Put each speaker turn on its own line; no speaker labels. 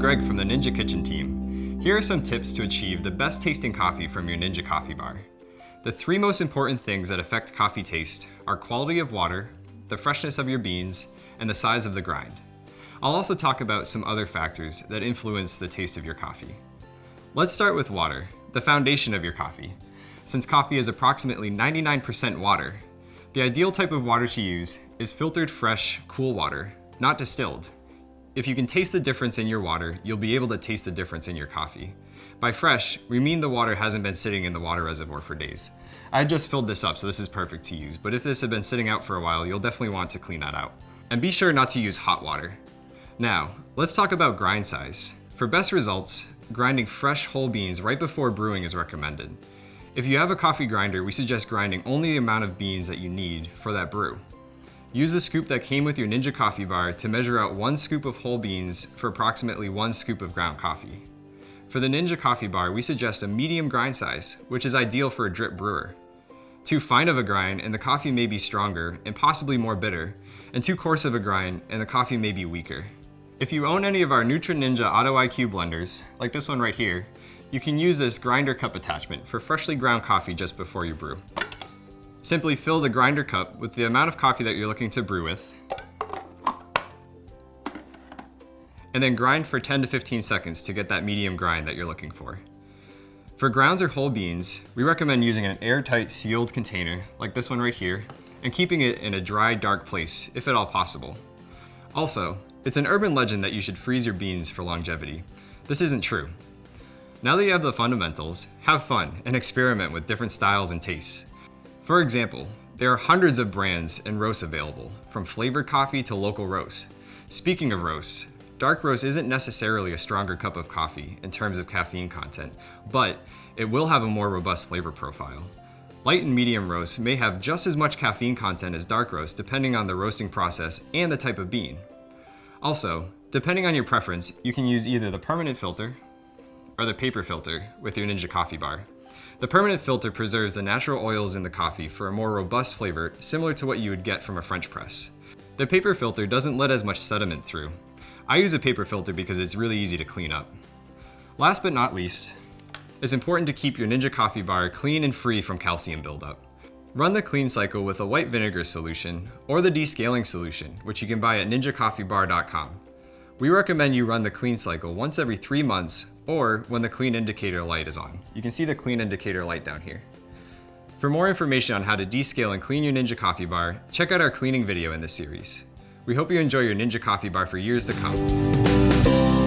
Greg from the Ninja Kitchen team. Here are some tips to achieve the best tasting coffee from your Ninja coffee bar. The three most important things that affect coffee taste are quality of water, the freshness of your beans, and the size of the grind. I'll also talk about some other factors that influence the taste of your coffee. Let's start with water, the foundation of your coffee. Since coffee is approximately 99% water, the ideal type of water to use is filtered fresh, cool water, not distilled. If you can taste the difference in your water, you'll be able to taste the difference in your coffee. By fresh, we mean the water hasn't been sitting in the water reservoir for days. I just filled this up, so this is perfect to use, but if this had been sitting out for a while, you'll definitely want to clean that out. And be sure not to use hot water. Now, let's talk about grind size. For best results, grinding fresh whole beans right before brewing is recommended. If you have a coffee grinder, we suggest grinding only the amount of beans that you need for that brew. Use the scoop that came with your Ninja coffee bar to measure out 1 scoop of whole beans for approximately 1 scoop of ground coffee. For the Ninja coffee bar, we suggest a medium grind size, which is ideal for a drip brewer. Too fine of a grind and the coffee may be stronger and possibly more bitter, and too coarse of a grind and the coffee may be weaker. If you own any of our Nutra Ninja Auto IQ blenders, like this one right here, you can use this grinder cup attachment for freshly ground coffee just before you brew. Simply fill the grinder cup with the amount of coffee that you're looking to brew with, and then grind for 10 to 15 seconds to get that medium grind that you're looking for. For grounds or whole beans, we recommend using an airtight sealed container, like this one right here, and keeping it in a dry, dark place, if at all possible. Also, it's an urban legend that you should freeze your beans for longevity. This isn't true. Now that you have the fundamentals, have fun and experiment with different styles and tastes. For example, there are hundreds of brands and roasts available, from flavored coffee to local roasts. Speaking of roasts, dark roast isn't necessarily a stronger cup of coffee in terms of caffeine content, but it will have a more robust flavor profile. Light and medium roasts may have just as much caffeine content as dark roast depending on the roasting process and the type of bean. Also, depending on your preference, you can use either the permanent filter or the paper filter with your Ninja coffee bar. The permanent filter preserves the natural oils in the coffee for a more robust flavor, similar to what you would get from a French press. The paper filter doesn't let as much sediment through. I use a paper filter because it's really easy to clean up. Last but not least, it's important to keep your Ninja coffee bar clean and free from calcium buildup. Run the clean cycle with a white vinegar solution or the descaling solution, which you can buy at ninjacoffeebar.com. We recommend you run the clean cycle once every 3 months or when the clean indicator light is on. You can see the clean indicator light down here. For more information on how to descale and clean your Ninja coffee bar, check out our cleaning video in this series. We hope you enjoy your Ninja coffee bar for years to come.